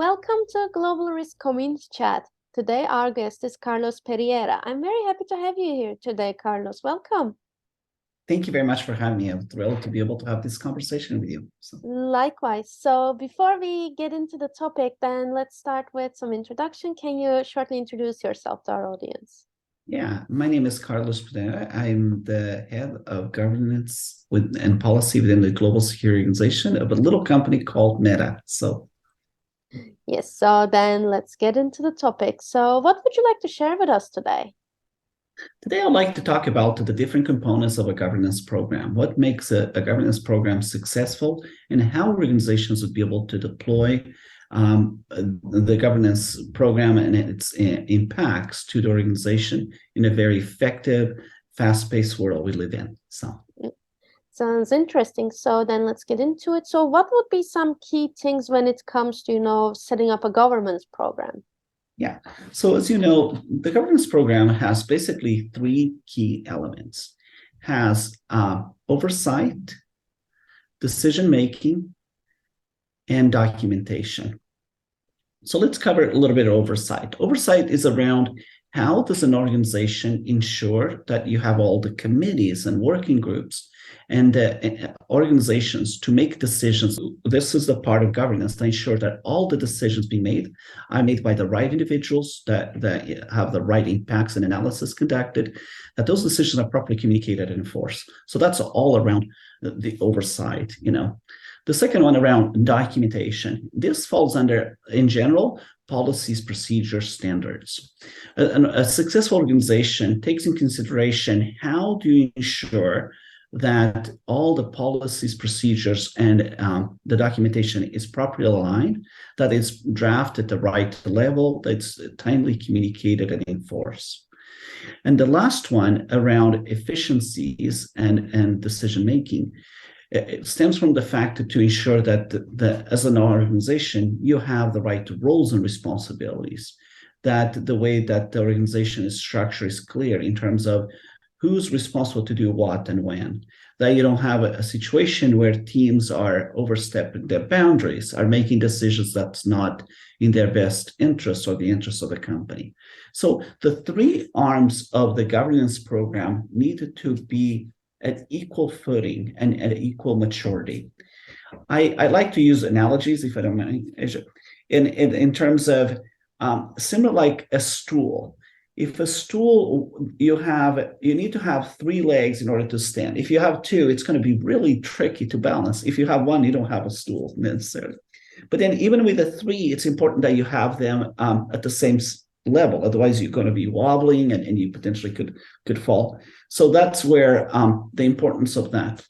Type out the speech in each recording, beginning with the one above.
Welcome to Global Risk Community Chat. Today, our guest is Carlos Pereira. I'm very happy to have you here today, Carlos. Welcome. Thank you very much for having me. I'm thrilled to be able to have this conversation with you. Likewise. So before we get into the topic, then let's start with some introduction. Can you shortly introduce yourself to our audience? Yeah, my name is Carlos Pereira. I'm the head of governance and policy within the Global Security Organization of a little company called Meta. Yes, so then let's get into the topic. So what would you like to share with us today? Today, I'd like to talk about the different components of a governance program, what makes a governance program successful, and how organizations would be able to deploy the governance program and its impacts to the organization in a very effective, fast-paced world we live in. Sounds interesting. So then let's get into it. So what would be some key things when it comes to, setting up a governance program? Yeah. So as you know, the governance program has basically three key elements. Has oversight, decision-making, and documentation. So let's cover a little bit of oversight. Oversight is around how does an organization ensure that you have all the committees and working groups and organizations to make decisions. This is the part of governance to ensure that all the decisions being made are made by the right individuals, that have the right impacts and analysis conducted, that those decisions are properly communicated and enforced. So that's all around the oversight, The second one around documentation. This falls under, in general, policies, procedures, standards. A successful organization takes in consideration how do you ensure that all the policies, procedures, and the documentation is properly aligned, that it's drafted at the right level, that it's timely communicated and enforced. And the last one around efficiencies and decision-making. It stems from the fact to ensure that as an organization, you have the right roles and responsibilities, that the way that the organization is structured is clear in terms of who's responsible to do what and when, that you don't have a situation where teams are overstepping their boundaries, are making decisions that's not in their best interest or the interest of the company. So the three arms of the governance program needed to be at equal footing and at equal maturity. I like to use analogies, if I don't mind, in terms of similar like a stool. If a stool, you need to have three legs in order to stand. If you have two, it's going to be really tricky to balance. If you have one, you don't have a stool necessarily. But then even with the three, it's important that you have them at the same level. Otherwise, you're going to be wobbling and you potentially could fall. So that's where the importance of that.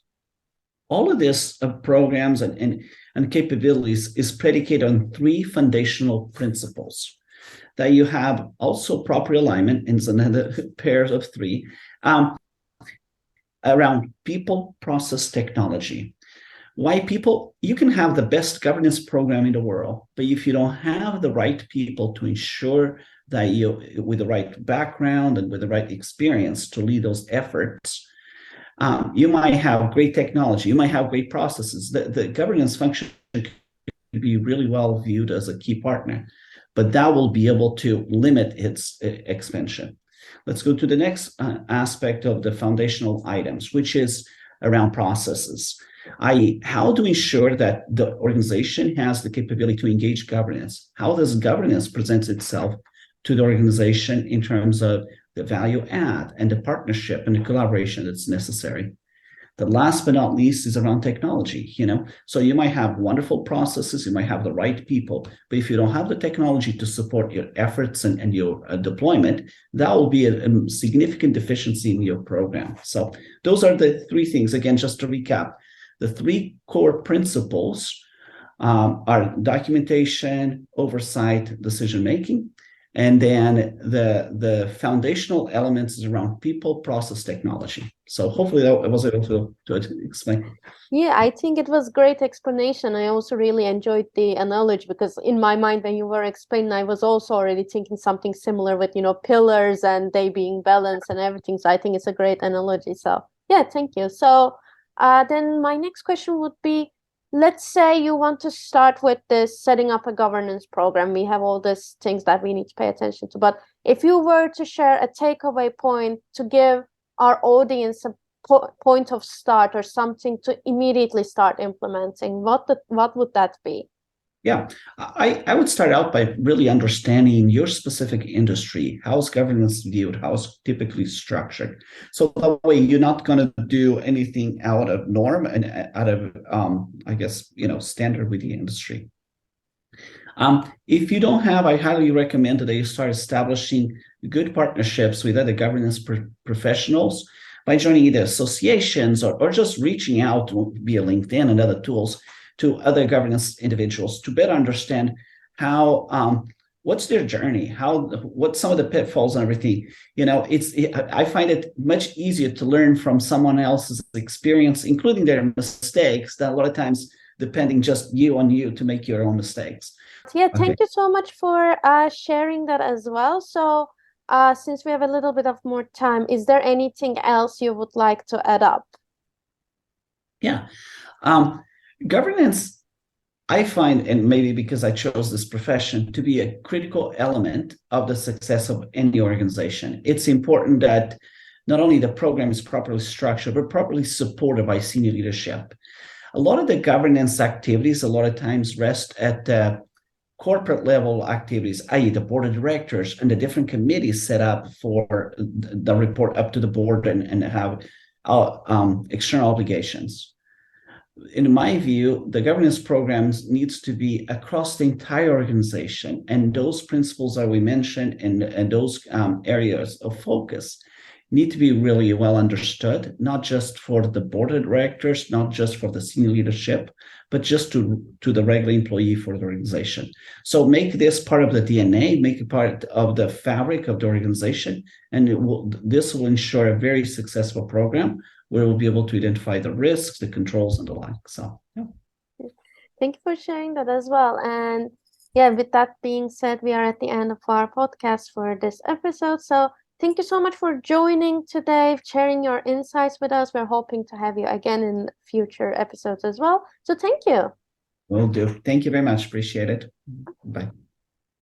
All of this programs and capabilities is predicated on three foundational principles. That you have also proper alignment, and it's another pair of three, around people, process, technology. Why people? You can have the best governance program in the world, but if you don't have the right people to ensure that you, with the right background and with the right experience to lead those efforts, you might have great technology, you might have great processes. The governance function could be really well viewed as a key partner, but that will be able to limit its expansion. Let's go to the next aspect of the foundational items, which is around processes. i.e., how to ensure that the organization has the capability to engage governance. How does governance present itself to the organization in terms of the value add and the partnership and the collaboration that's necessary? The last but not least is around technology, So you might have wonderful processes, you might have the right people, but if you don't have the technology to support your efforts and your deployment, that will be a significant deficiency in your program. So those are the three things. Again, just to recap, the three core principles are documentation, oversight, decision-making. And then the foundational elements is around people, process, technology. So hopefully I was able to explain. Yeah, I think it was great explanation. I also really enjoyed the analogy because in my mind, when you were explaining, I was also already thinking something similar with, pillars and they being balanced and everything. So I think it's a great analogy. So yeah, thank you. So then my next question would be, let's say you want to start with this setting up a governance program. We have all these things that we need to pay attention to. But if you were to share a takeaway point to give our audience a point of start or something to immediately start implementing, what would that be? Yeah, I would start out by really understanding your specific industry. How's governance viewed? How's typically structured? So that way you're not going to do anything out of norm and out of, I guess, standard with the industry. If you don't have, I highly recommend that you start establishing good partnerships with other governance professionals by joining either associations or just reaching out via LinkedIn and other tools to other governance individuals to better understand how what's their journey, what some of the pitfalls and everything. I find it much easier to learn from someone else's experience, including their mistakes, than a lot of times depending just on you to make your own mistakes. Yeah, thank you so much for sharing that as well. So since we have a little bit of more time, is there anything else you would like to add up? Yeah. Governance, I find, and maybe because I chose this profession, to be a critical element of the success of any organization. It's important that not only the program is properly structured, but properly supported by senior leadership. A lot of the governance activities, a lot of times rest at the corporate level activities, i.e. the board of directors and the different committees set up for the report up to the board and have external obligations. In my view, the governance programs needs to be across the entire organization, and those principles that we mentioned and those areas of focus need to be really well understood, not just for the board of directors, not just for the senior leadership, but just to the regular employee for the organization. So make this part of the DNA, make it part of the fabric of the organization, and this will ensure a very successful program where we'll be able to identify the risks, the controls, and the like. So, yeah. Thank you for sharing that as well. And yeah, with that being said, we are at the end of our podcast for this episode. So thank you so much for joining today, sharing your insights with us. We're hoping to have you again in future episodes as well. So thank you. Will do. Thank you very much. Appreciate it. Bye.